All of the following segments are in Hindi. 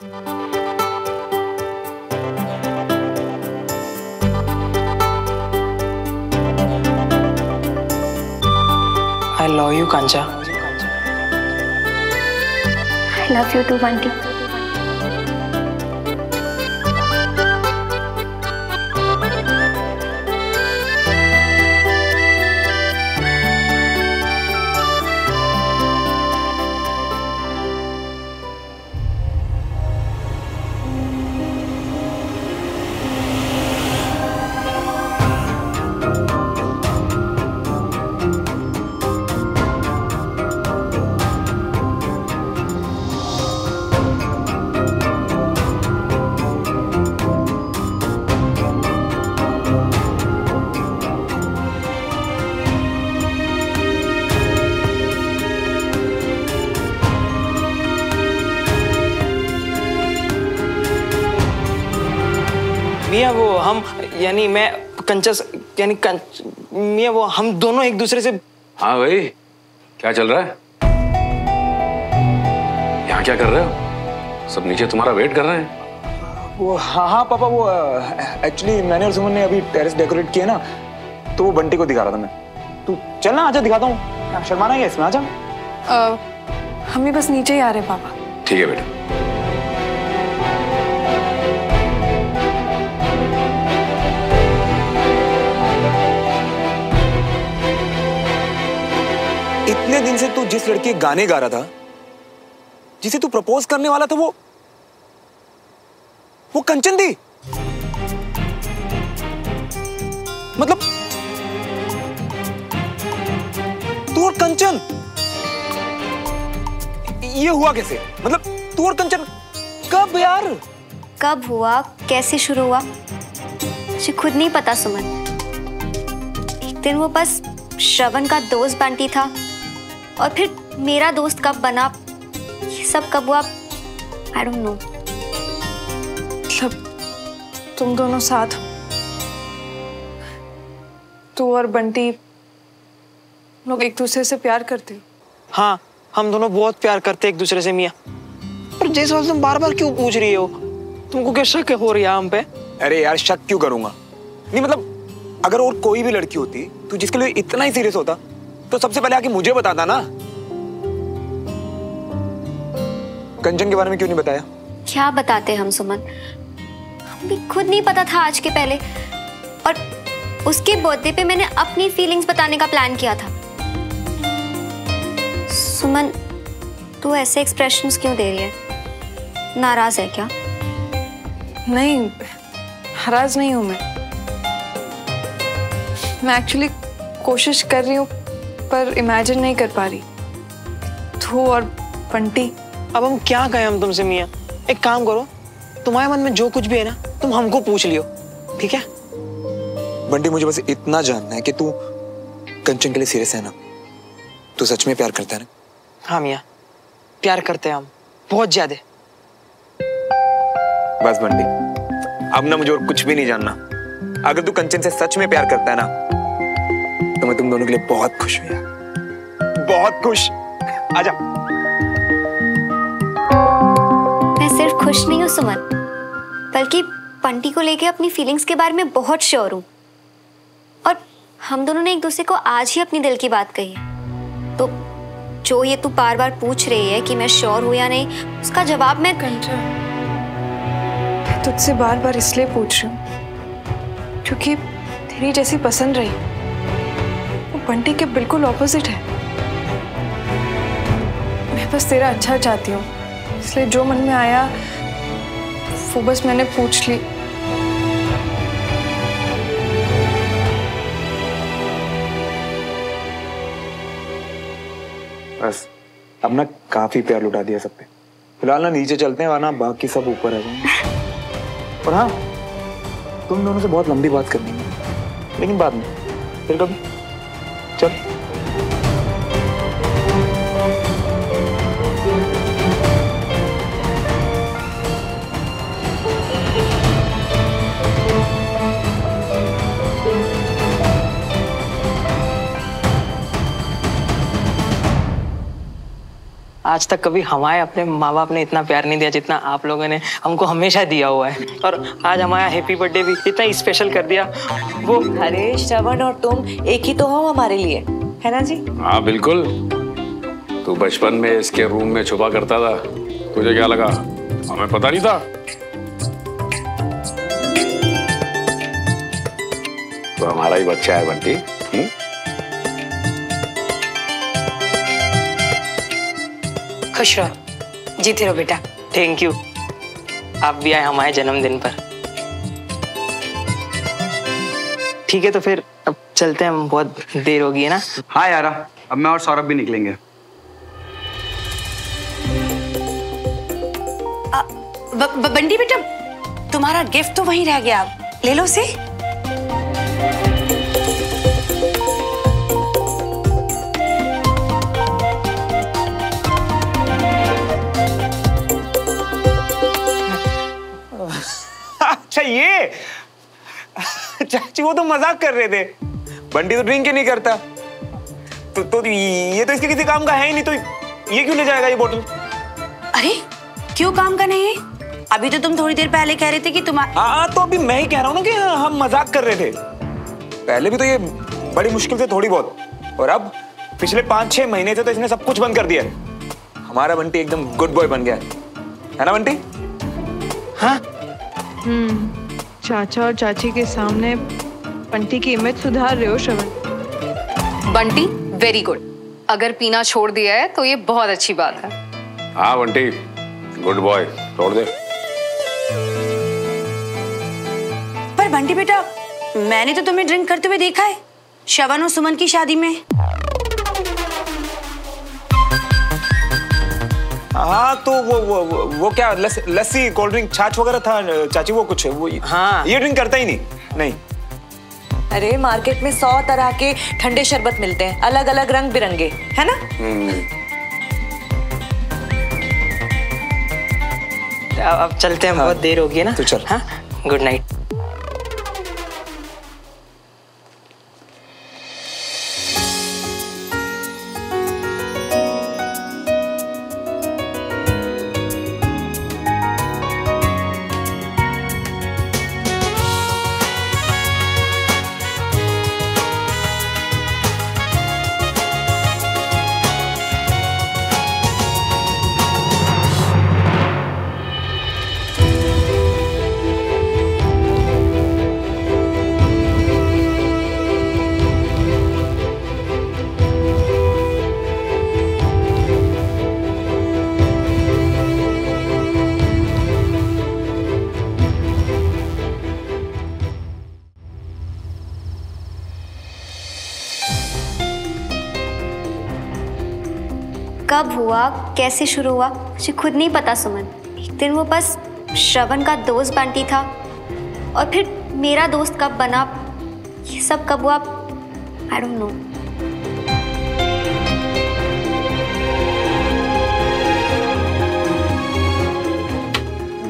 I love you, Kancha. I love you too, Bunty. मियाँ वो हम यानी मैं कंचा यानी मियाँ वो हम दोनों एक दूसरे से। हाँ भाई, क्या चल रहा है यहाँ? क्या कर रहे हो? सब नीचे तुम्हारा वेट कर रहे हैं। वो हाँ पापा, वो एक्चुअली मैंने और सुमन ने अभी टेरेस डेकोरेट किया ना, तो वो बंटी को दिखा रहा था मैं। तू चल ना, आजा दिखाता हूँ। शर्माना है इसमें, आजा। हम भी बस नीचे ही आ रहे हैं पापा। ठीक है बेटा। इतने दिन से तू जिस लड़की के गाने गा रहा था, जिसे तू प्रपोज करने वाला था, वो कंचन थी। मतलब तू और कंचन, ये हुआ कैसे? मतलब तू और कंचन कब यार? कब हुआ, कैसे शुरू हुआ, मुझे खुद नहीं पता सुमन। एक दिन वो बस श्रवण का दोस्त बंटी था, और फिर मेरा दोस्त कब बना, ये सब कब हुआ, आई डोंट नो। मतलब तुम दोनों साथ, तू और बंटी लोग एक दूसरे से प्यार करते हो? हाँ, हम दोनों बहुत प्यार करते एक दूसरे से मियाँ। पर जैसे तुम बार बार क्यों पूछ रही हो? तुमको क्या शक हो रही है हम पे? अरे यार, शक क्यों करूंगा? नहीं मतलब अगर और कोई भी लड़की होती तो जिसके लिए इतना ही सीरियस होता तो सबसे पहले आके मुझे बताता ना। कंचन के बारे में क्यों नहीं बताया? क्या बताते हम सुमन, हमें खुद नहीं पता था आज के पहले। और उसके बर्थडे पे मैंने अपनी फीलिंग्स बताने का प्लान किया था। सुमन, तू ऐसे एक्सप्रेशंस क्यों दे रही है? नाराज है क्या? नहीं, नाराज नहीं हूं मैं एक्चुअली कोशिश कर रही हूँ, पर इमेजिन नहीं कर पा रही तू और बंटी। अब हम क्या कहें हम तुमसे मियाँ? एक काम करो, तुम्हारे मन में जो कुछ भी है ना, तुम हमको पूछ लियो, ठीक है? बंटी, मुझे बस इतना जानना है कि तू कंचन के लिए सीरियस है ना? तू सच में प्यार करता है ना? हाँ मियाँ, प्यार करते हैं हम, बहुत ज्यादा। बस बंटी, अब ना मुझे और कुछ भी नहीं जानना। अगर तू कंचन से सच में प्यार करता है ना, तो मैं तुम दोनों के लिए बहुत खुश हूँ यार, बहुत खुश। आजा। मैं सिर्फ खुश नहीं हूँ सुमन, बल्कि बंटी को लेके अपनी फीलिंग्स के बारे में बहुत श्योर हूँ। और हम दोनों ने एक दूसरे को आज ही अपनी दिल की बात कही है। तो जो ये तू बार बार पूछ रही है कि मैं श्योर हूँ या नहीं, उसका जवाब मैं कंचन, मैं तुझसे बार बार इसलिए पूछ रही हूँ क्योंकि तेरी जैसी पसंद रही वो बंटी के बिल्कुल ऑपोजिट है। मैं बस तेरा अच्छा चाहती हूँ, इसलिए जो मन में आया वो बस मैंने पूछ ली। बस अब ना काफी प्यार लुटा दिया सब पे। फिलहाल ना नीचे चलते हैं, वरना बाकी सब ऊपर आ जाएंगे। और हाँ, तुम दोनों से बहुत लंबी बात करनी है, लेकिन बाद में, फिर कभी। चल। आज तक कभी हमारे अपने माँ बाप ने इतना प्यार नहीं दिया जितना आप लोगों ने हमको हमेशा दिया हुआ है। और आज हमारा हैप्पी बर्थडे भी इतना स्पेशल कर दिया वो। अरे श्रवण और तुम एक ही तो हो हमारे लिए, है ना जी? हाँ बिल्कुल। तू बचपन में इसके रूम में छुपा करता था, तुझे क्या लगा हमें पता नहीं था? तो हमारा ही बच्चा है बंटी। खुश रहो, जीते रहो बेटा। थैंक यू, आप भी आए हमारे जन्मदिन पर। ठीक है तो फिर अब चलते हैं, बहुत देर होगी है ना। हाँ यार, अब मैं और सौरभ भी निकलेंगे। बंटी बेटा, तुम्हारा गिफ्ट तो वहीं रह गया, ले लो उसे। अच्छा ये चाची वो तो मजाक कर रहे थे, बंटी तो ड्रिंक ही नहीं करता, तो ये तो इसके किसी काम का है ही नहीं, तो ये क्यों ले जाएगा ये बोतल? अरे क्यों काम का नहीं है? अभी तो तुम थोड़ी देर पहले कह रहे थे कि तुम। हाँ तो अभी मैं ही कह रहा हूँ ना कि हम मजाक कर रहे थे। पहले भी तो ये बड़ी मुश्किल से थोड़ी बहुत, और अब पिछले 5-6 महीने से तो इसने सब कुछ बंद कर दिया है। हमारा बंटी एकदम गुड बॉय बन गया है ना बंटी? हाँ चाचा और चाची के सामने बंटी की इमेज सुधार रहे हो श्रवण। बंटी वेरी गुड, अगर पीना छोड़ दिया है तो ये बहुत अच्छी बात है। हाँ बंटी गुड बॉय, छोड़ दे। पर बंटी बेटा, मैंने तो तुम्हें ड्रिंक करते हुए देखा है श्रवण और सुमन की शादी में। हाँ तो वो क्या लस्सी कोल्ड ड्रिंक छाछ वगैरह था चाची, वो कुछ वो। हाँ ये ड्रिंक करता ही नहीं। अरे मार्केट में 100 तरह के ठंडे शरबत मिलते हैं, अलग अलग रंग बिरंगे, है ना? अब चलते हैं, बहुत देर होगी है ना। तो चल। हाँ गुड नाइट। कब हुआ, कैसे शुरू हुआ, मुझे खुद नहीं पता सुमन। एक दिन वो बस श्रवण का दोस्त बंटी था, और फिर मेरा दोस्त कब बना, ये सब कब हुआ, आई डोंट नो।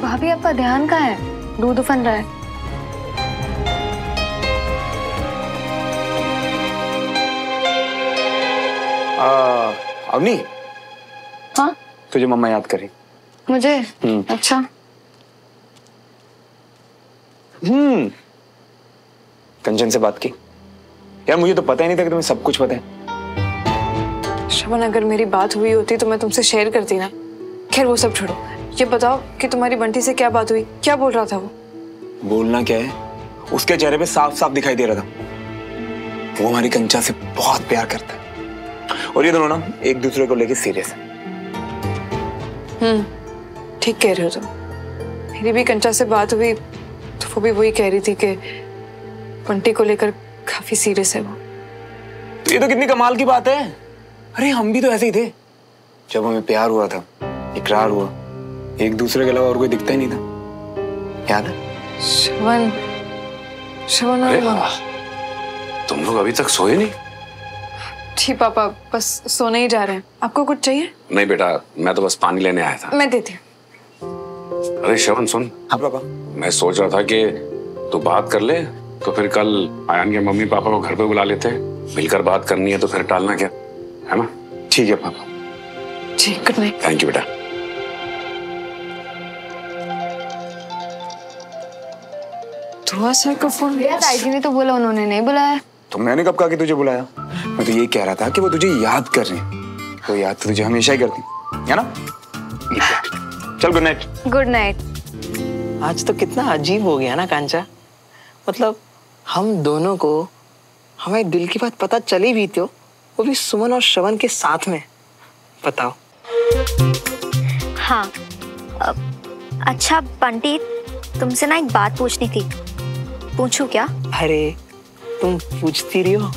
भाभी आपका ध्यान कहाँ है? दूध उफन रहा है। अवनी, हाँ तुझे मम्मा याद करी। मुझे? अच्छा। कंचन से बात की? यार मुझे तो पता ही नहीं था कि तुम्हें सब कुछ पता है। श्रवण, अगर मेरी बात हुई होती तो मैं तुमसे शेयर करती ना। खैर वो सब छोड़ो, ये बताओ कि तुम्हारी बंटी से क्या बात हुई, क्या बोल रहा था वो? बोलना क्या है, उसके चेहरे पे साफ साफ दिखाई दे रहा था वो हमारी कंचा से बहुत प्यार करता है, और ये दोनों ना एक दूसरे को लेके सीरियस है। ठीक कह रहे हो तुम। मेरी भी कंचा से बात हुई तो वो भी वही कह रही थी कि बंटी को लेकर काफी सीरियस है वो। तो ये तो कितनी कमाल की बात है। अरे हम भी तो ऐसे ही थे, जब हमें प्यार हुआ था, इकरार हुआ, एक दूसरे के अलावा और कोई दिखता ही नहीं था, याद है? श्रवण, श्रवण अरे तुम लोग अभी तक सोए नहीं? जी पापा, बस सोने ही जा रहे हैं। आपको कुछ चाहिए? नहीं बेटा, मैं तो बस पानी लेने आया था। मैं देती हूँ। अरे श्रवण सुन। हाँ पापा। मैं सोच रहा था कि तू बात कर ले, तो फिर कल आयान के मम्मी पापा को घर पे बुला लेते हैं, मिलकर बात करनी है, तो फिर टालना क्या, है ना? ठीक है पापा। जी गुड नाइट। थैंक यू बेटा। ध्रुवा सर को फोन किया? ताई ने तो बोला उन्होंने नहीं बुलाया। तो मैंने कब कहा कि तुझे बुलाया? मैं तो ये कह रहा था कि वो तुझे याद कर रहे हैं। वो याद तो तुझे हमेशा ही करती है ना? चल गुड नाइट। Good night. आज तो कितना अजीब हो गया ना कांचा। मतलब हम दोनों को हमारे दिल की बात पता चली भी तो, वो भी सुमन और श्रवण के साथ में। बताओ। हाँ अच्छा बंटी, तुमसे ना एक बात पूछनी थी। पूछूं क्या? अरे तुम पूछती रही हो,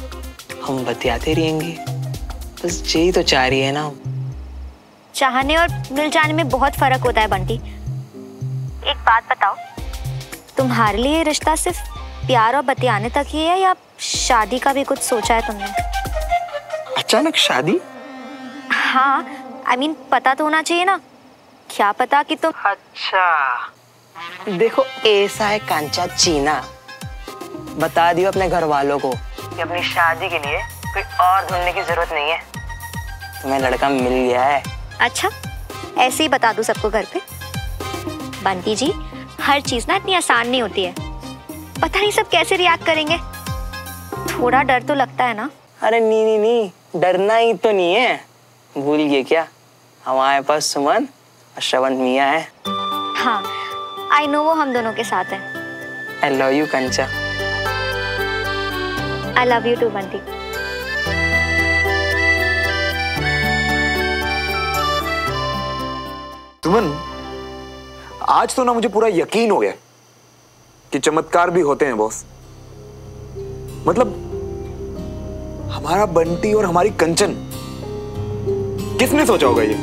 हम बतियाते रहेंगे। बस यही तो चाह रही है ना। चाहने और मिल जाने में बहुत फर्क होता है बंटी। एक बात बताओ, तुम्हारे लिए ये रिश्ता सिर्फ प्यार और बतियाने तक ही है या शादी का भी कुछ सोचा है तुमने? अचानक शादी? हाँ I mean, पता तो होना चाहिए ना। क्या पता कि तुम। अच्छा देखो, ऐसा है कांचा चीना, बता दियो अपने घर वालों को कि अपनी शादी के लिए कोई और ढूंढने की जरूरत नहीं है, तुम्हें लड़का मिल गया है। अच्छा ऐसे ही बता दूं सबको घर पे? बंटी जी, हर चीज ना इतनी आसान नहीं होती है। पता नहीं सब कैसे रिएक्ट करेंगे, थोड़ा डर तो लगता है ना। अरे नहीं, डरना ही तो नहीं है। भूल गए क्या, हमारे पास सुमन और श्रवण मिया है। हाँ आई नो, वो हम दोनों के साथ है। आई love you Kancha. I love you too Bunty. Suman, आज तो ना मुझे पूरा यकीन हो गया कि चमत्कार भी होते हैं बॉस। मतलब हमारा बंटी और हमारी कंचन, किसने सोचा होगा ये?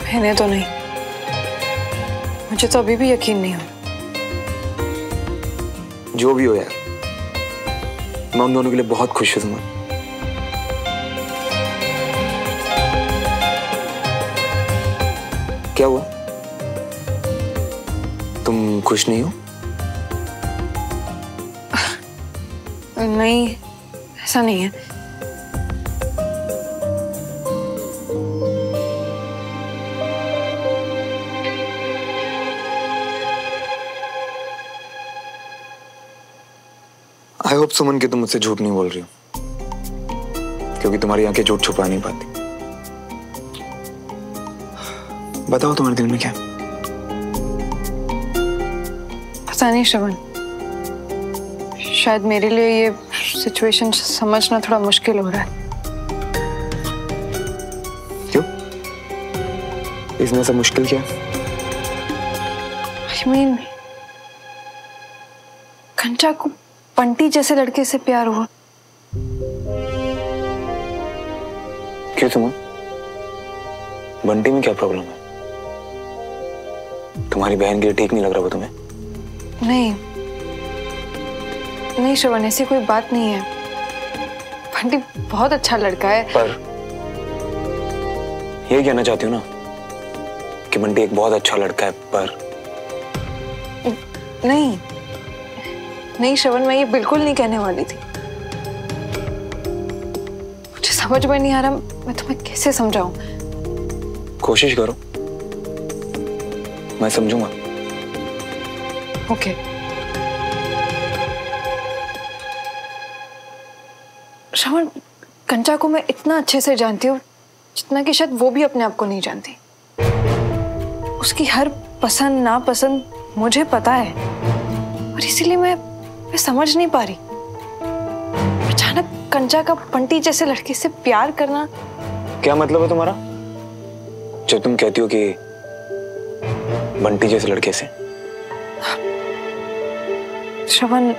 मैंने तो नहीं, मुझे तो अभी भी यकीन नहीं हो। जो भी हो यार, मैं उन दोनों के लिए बहुत खुश हूं सुमन। क्या हुआ? तुम खुश नहीं हो? नहीं, ऐसा नहीं है। आई होप सुमन कि तुम मुझसे झूठ नहीं बोल रही हो, क्योंकि तुम्हारी आंखें झूठ छुपा नहीं पाती। बताओ तुम्हारे दिल में क्या है? पता नहीं श्रवण, शायद मेरे लिए ये सिचुएशन समझना थोड़ा मुश्किल हो रहा है। क्यों? इसमें ऐसा मुश्किल क्या है? I mean, कंचा को बंटी जैसे लड़के से प्यार हुआ। क्यों सुमन? बंटी में क्या प्रॉब्लम है? तुम्हारी बहन के लिए ठीक नहीं लग रहा वो तुम्हें? नहीं श्रवण, ऐसी कोई बात नहीं है। बंटी बहुत अच्छा लड़का है। पर ये कहना चाहती हूँ ना कि बंटी एक बहुत अच्छा लड़का है, पर नहीं श्रवण, मैं ये बिल्कुल नहीं कहने वाली थी। मुझे समझ में नहीं आ रहा मैं तुम्हें कैसे समझाऊं। कोशिश करो, मैं समझूंगा। ओके श्रवण, कंचा को मैं इतना अच्छे से जानती हूँ जितना कि शायद वो भी अपने आप को नहीं जानती। उसकी हर पसंद नापसंद मुझे पता है, और इसीलिए मैं समझ नहीं पा रही अचानक कंचा का बंटी जैसे लड़के से प्यार करना। क्या मतलब है तुम्हारा जब तुम कहती हो कि बंटी जैसे लड़के से? श्रवण,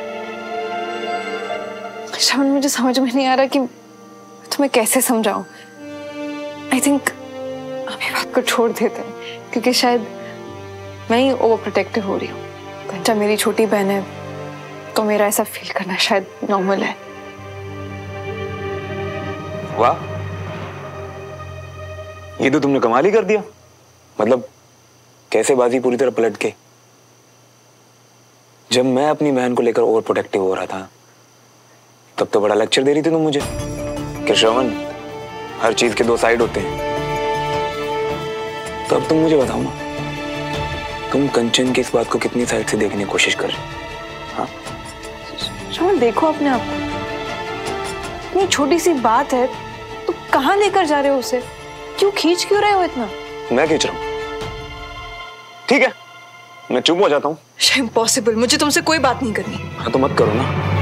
मुझे समझ में नहीं आ रहा कि तुम्हें कैसे समझाऊं। आई थिंक हम ये बात को छोड़ देते हैं, क्योंकि शायद मैं ही ओवर प्रोटेक्टिव हो रही हूँ। कंचा मेरी छोटी बहन है, तो मेरा ऐसा फील करना शायद नॉर्मल है। वाह, ये तो तुमने कमाल ही कर दिया। मतलब कैसे बाजी पूरी तरह पलट के। जब मैं अपनी बहन को लेकर ओवर प्रोटेक्टिव हो रहा था, तब तो बड़ा लेक्चर दे रही थी तुम मुझे कि श्रवण, हर चीज के दो साइड होते हैं। तो अब तुम मुझे बताओ ना, तुम कंचन की इस बात को कितनी साइड से देखने की कोशिश कर रहे हो? हाँ श्रवण, देखो अपने आप को, इतनी छोटी सी बात है तो कहाँ लेकर जा रहे हो उसे? क्यों खींच क्यों रहे हो इतना? मैं खींच रहा हूँ? ठीक है, मैं चुप हो जाता हूँ। इम्पॉसिबल, मुझे तुमसे कोई बात नहीं करनी। हाँ तो मत करो ना।